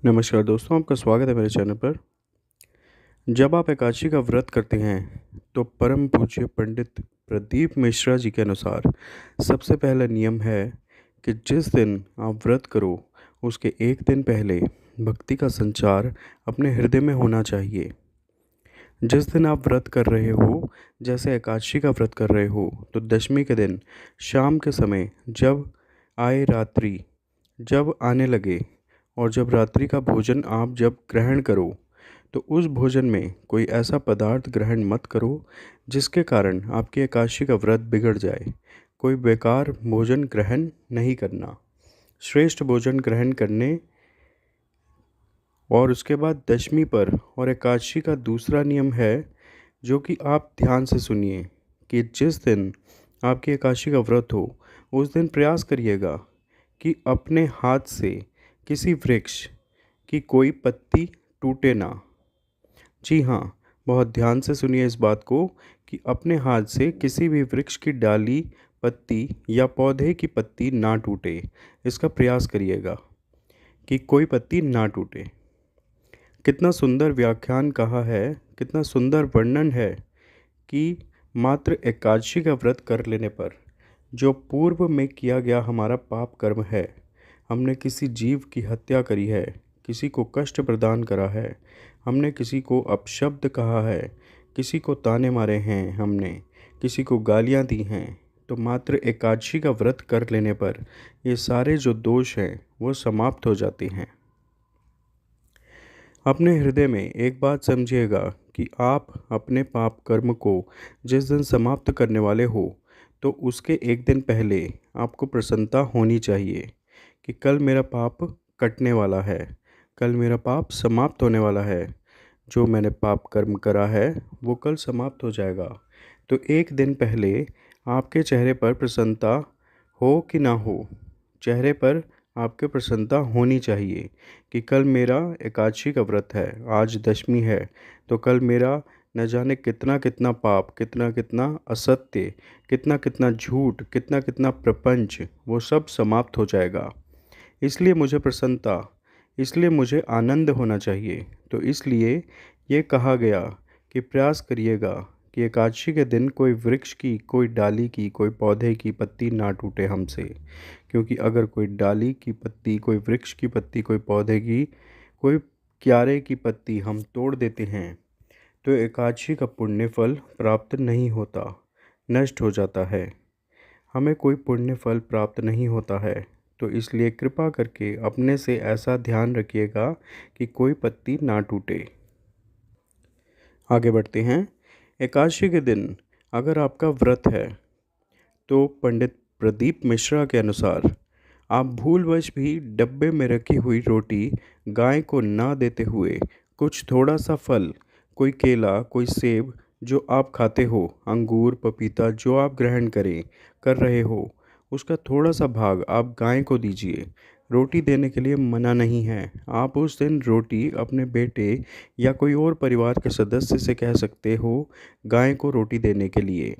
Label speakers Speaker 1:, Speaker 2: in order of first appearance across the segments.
Speaker 1: नमस्कार दोस्तों, आपका स्वागत है मेरे चैनल पर। जब आप एकादशी का व्रत करते हैं तो परम पूज्य पंडित प्रदीप मिश्रा जी के अनुसार सबसे पहला नियम है कि जिस दिन आप व्रत करो उसके एक दिन पहले भक्ति का संचार अपने हृदय में होना चाहिए। जिस दिन आप व्रत कर रहे हो, जैसे एकादशी का व्रत कर रहे हो, तो दशमी के दिन शाम के समय जब आए रात्रि, जब आने लगे और जब रात्रि का भोजन आप जब ग्रहण करो, तो उस भोजन में कोई ऐसा पदार्थ ग्रहण मत करो जिसके कारण आपकी एकादशी का व्रत बिगड़ जाए। कोई बेकार भोजन ग्रहण नहीं करना। श्रेष्ठ भोजन ग्रहण करने और उसके बाद दशमी पर और एकादशी का दूसरा नियम है, जो कि आप ध्यान से सुनिए, कि जिस दिन आपकी एकादशी का व्रत हो उस दिन प्रयास करिएगा कि अपने हाथ से किसी वृक्ष की कोई पत्ती टूटे ना। जी हाँ, बहुत ध्यान से सुनिए इस बात को, कि अपने हाथ से किसी भी वृक्ष की डाली, पत्ती या पौधे की पत्ती ना टूटे। इसका प्रयास करिएगा कि कोई पत्ती ना टूटे। कितना सुंदर व्याख्यान कहा है, कितना सुंदर वर्णन है कि मात्र एकादशी का व्रत कर लेने पर जो पूर्व में किया गया हमारा पाप कर्म है, हमने किसी जीव की हत्या करी है, किसी को कष्ट प्रदान करा है, हमने किसी को अपशब्द कहा है, किसी को ताने मारे हैं, हमने किसी को गालियाँ दी हैं, तो मात्र एकादशी का व्रत कर लेने पर ये सारे जो दोष हैं वो समाप्त हो जाते हैं। अपने हृदय में एक बात समझिएगा कि आप अपने पाप कर्म को जिस दिन समाप्त करने वाले हो, तो उसके एक दिन पहले आपको प्रसन्नता होनी चाहिए कि कल मेरा पाप कटने वाला है, कल मेरा पाप समाप्त होने वाला है। जो मैंने पाप कर्म करा है वो कल समाप्त हो जाएगा। तो एक दिन पहले आपके चेहरे पर प्रसन्नता हो कि ना हो, चेहरे पर आपके प्रसन्नता होनी चाहिए कि कल मेरा एकादशी का व्रत है, आज दशमी है, तो कल मेरा न जाने कितना कितना पाप, कितना कितना असत्य, कितना कितना झूठ, कितना कितना प्रपंच, वो सब समाप्त हो जाएगा। इसलिए मुझे प्रसन्नता, इसलिए मुझे आनंद होना चाहिए। तो इसलिए ये कहा गया कि प्रयास करिएगा कि एकादशी के दिन कोई वृक्ष की, कोई डाली की, कोई पौधे की पत्ती ना टूटे हमसे। क्योंकि अगर कोई डाली की पत्ती, कोई वृक्ष की पत्ती, कोई पौधे की, कोई क्यारे की पत्ती हम तोड़ देते हैं तो एकादशी का पुण्य फल प्राप्त नहीं होता, नष्ट हो जाता है। हमें कोई पुण्य फल प्राप्त नहीं होता है। तो इसलिए कृपा करके अपने से ऐसा ध्यान रखिएगा कि कोई पत्ती ना टूटे। आगे बढ़ते हैं। एकादशी के दिन अगर आपका व्रत है तो पंडित प्रदीप मिश्रा के अनुसार आप भूलवश भी डब्बे में रखी हुई रोटी गाय को ना देते हुए कुछ थोड़ा सा फल, कोई केला, कोई सेब जो आप खाते हो, अंगूर, पपीता जो आप ग्रहण कर रहे हो, उसका थोड़ा सा भाग आप गाय को दीजिए। रोटी देने के लिए मना नहीं है। आप उस दिन रोटी अपने बेटे या कोई और परिवार के सदस्य से कह सकते हो गाय को रोटी देने के लिए।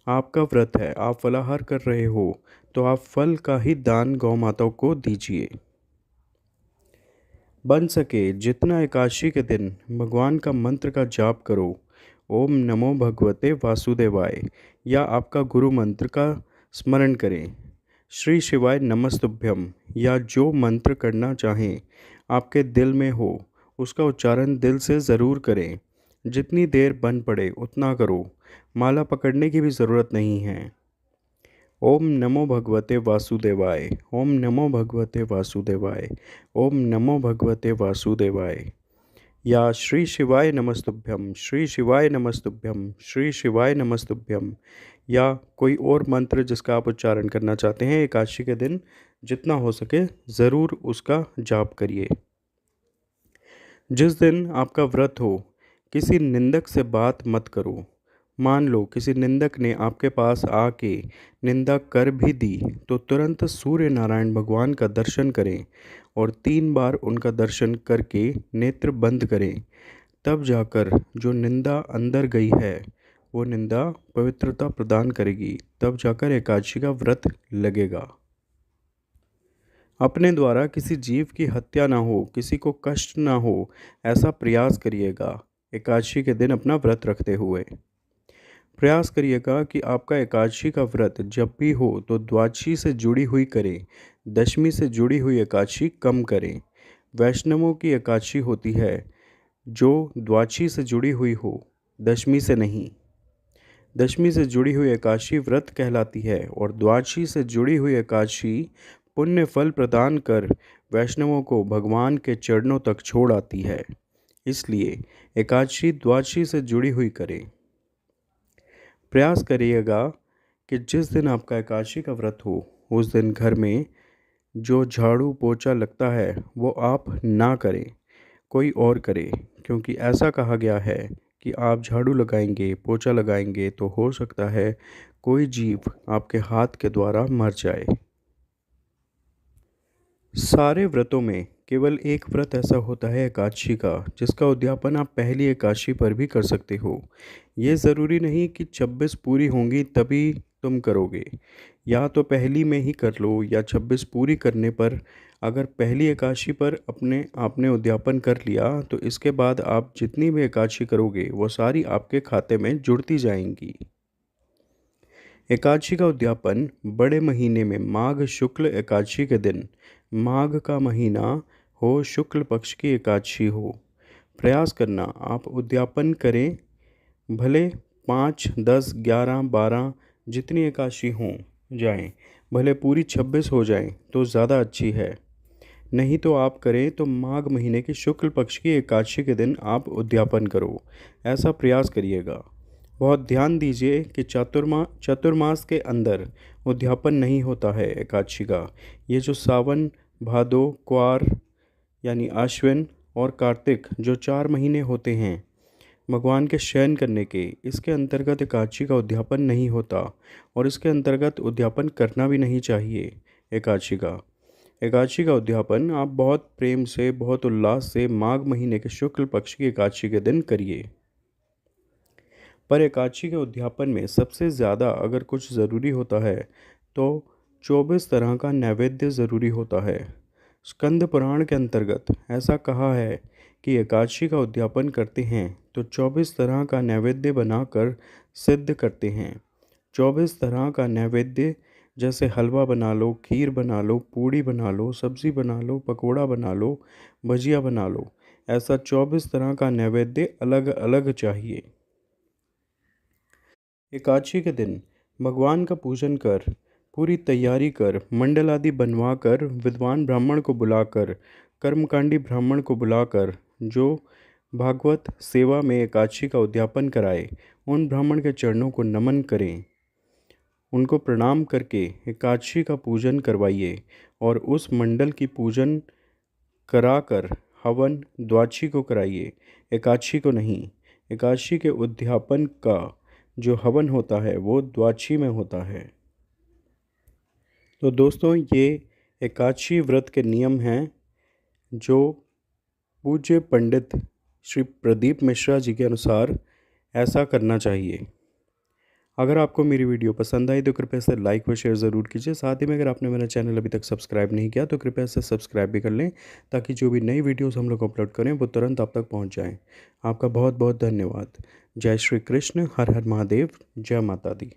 Speaker 1: आपका व्रत है, आप फलाहार कर रहे हो, तो आप फल का ही दान गौ माताओं को दीजिए। बन सके जितना एकादशी के दिन भगवान का मंत्र का जाप करो, ओम नमो भगवते वासुदेवाय, या आपका गुरु मंत्र का स्मरण करें, श्री शिवाय नमस्तुभ्यम, या जो मंत्र करना चाहें आपके दिल में हो उसका उच्चारण दिल से ज़रूर करें। जितनी देर बन पड़े उतना करो, माला पकड़ने की भी ज़रूरत नहीं है। ओम नमो भगवते वासुदेवाय, ओम नमो भगवते वासुदेवाय, ओम नमो भगवते वासुदेवाय, या श्री शिवाय नमस्तुभ्यम, श्री शिवाय नमस्तुभ्यम, श्री शिवाय नमस्तुभ्यम, या कोई और मंत्र जिसका आप उच्चारण करना चाहते हैं एकादशी के दिन जितना हो सके ज़रूर उसका जाप करिए। जिस दिन आपका व्रत हो किसी निंदक से बात मत करो। मान लो किसी निंदक ने आपके पास आके निंदा कर भी दी, तो तुरंत सूर्य नारायण भगवान का दर्शन करें और 3 बार उनका दर्शन करके नेत्र बंद करें। तब जाकर जो निंदा अंदर गई है वो निंदा पवित्रता प्रदान करेगी, तब जाकर एकादशी का व्रत लगेगा। अपने द्वारा किसी जीव की हत्या ना हो, किसी को कष्ट ना हो, ऐसा प्रयास करिएगा एकादशी के दिन अपना व्रत रखते हुए। प्रयास करिएगा कि आपका एकादशी का व्रत जब भी हो तो द्वादशी से जुड़ी हुई करें, दशमी से जुड़ी हुई एकादशी कम करें। वैष्णवों की एकादशी होती है जो द्वादशी से जुड़ी हुई हो, दशमी से नहीं। दशमी से जुड़ी हुई एकादशी व्रत कहलाती है और द्वादशी से जुड़ी हुई एकादशी पुण्य फल प्रदान कर वैष्णवों को भगवान के चरणों तक छोड़ आती है। इसलिए एकादशी द्वादशी से जुड़ी हुई करें। प्रयास करिएगा कि जिस दिन आपका एकादशी का व्रत हो उस दिन घर में जो झाड़ू पोछा लगता है वो आप ना करें, कोई और करे, क्योंकि ऐसा कहा गया है कि आप झाड़ू लगाएंगे, पोछा लगाएंगे तो हो सकता है कोई जीव आपके हाथ के द्वारा मर जाए। सारे व्रतों में केवल एक व्रत ऐसा होता है एकादशी का जिसका उद्यापन आप पहली एकादशी पर भी कर सकते हो। ये ज़रूरी नहीं कि 26 पूरी होंगी तभी तुम करोगे, या तो पहली में ही कर लो या 26 पूरी करने पर अगर पहली एकादशी पर अपने आपने उद्यापन कर लिया तो इसके बाद आप जितनी भी एकादशी करोगे वो सारी आपके खाते में जुड़ती जाएंगी। एकादशी का उद्यापन बड़े महीने में माघ शुक्ल एकादशी के दिन, माघ का महीना हो, शुक्ल पक्ष की एकादशी हो, प्रयास करना आप उद्यापन करें। भले 5, 10, 11, 12 जितनी एकादशी हों जाएं, भले पूरी 26 हो जाएं तो ज़्यादा अच्छी है। नहीं तो आप करें तो माघ महीने की शुक्ल पक्ष की एकादशी के दिन आप उद्यापन करो, ऐसा प्रयास करिएगा। बहुत ध्यान दीजिए कि चतुर्मास के अंदर उद्यापन नहीं होता है एकादशी का। ये जो सावन, भादो, क्वार यानी आश्विन और कार्तिक जो 4 महीने होते हैं भगवान के शयन करने के, इसके अंतर्गत एकादशी का उद्यापन नहीं होता और इसके अंतर्गत उद्यापन करना भी नहीं चाहिए। एकादशी का उद्यापन आप बहुत प्रेम से, बहुत उल्लास से माघ महीने के शुक्ल पक्ष की एकादशी के दिन करिए। पर एकादशी के उद्यापन में सबसे ज़्यादा अगर कुछ ज़रूरी होता है तो 24 तरह का नैवेद्य ज़रूरी होता है। स्कंद पुराण के अंतर्गत ऐसा कहा है कि एकादशी का उद्यापन करते हैं तो 24 तरह का नैवेद्य बनाकर सिद्ध करते हैं। 24 तरह का नैवेद्य जैसे हलवा बना लो, खीर बना लो, पूड़ी बना लो, सब्ज़ी बना लो, पकोड़ा बना लो, भजिया बना लो, ऐसा 24 तरह का नैवेद्य अलग अलग चाहिए। एकादशी के दिन भगवान का पूजन कर, पूरी तैयारी कर, मंडल आदि बनवा कर, विद्वान ब्राह्मण को बुलाकर, कर्मकांडी ब्राह्मण को बुलाकर जो भागवत सेवा में एकादशी का उद्यापन कराए उन ब्राह्मण के चरणों को नमन करें, उनको प्रणाम करके एकादशी का पूजन करवाइए और उस मंडल की पूजन कराकर हवन द्वादशी को कराइए, एकादशी को नहीं। एकादशी के उद्यापन का जो हवन होता है वो द्वादशी में होता है। तो दोस्तों ये एकादशी व्रत के नियम हैं जो पूज्य पंडित श्री प्रदीप मिश्रा जी के अनुसार ऐसा करना चाहिए। अगर आपको मेरी वीडियो पसंद आई तो कृपया से लाइक व शेयर ज़रूर कीजिए। साथ ही में अगर आपने मेरा चैनल अभी तक सब्सक्राइब नहीं किया तो कृपया से सब्सक्राइब भी कर लें ताकि जो भी नई वीडियोस हम लोग अपलोड करें वो तुरंत आप तक पहुंच जाएं। आपका बहुत बहुत धन्यवाद। जय श्री कृष्ण, हर हर महादेव, जय माता दी।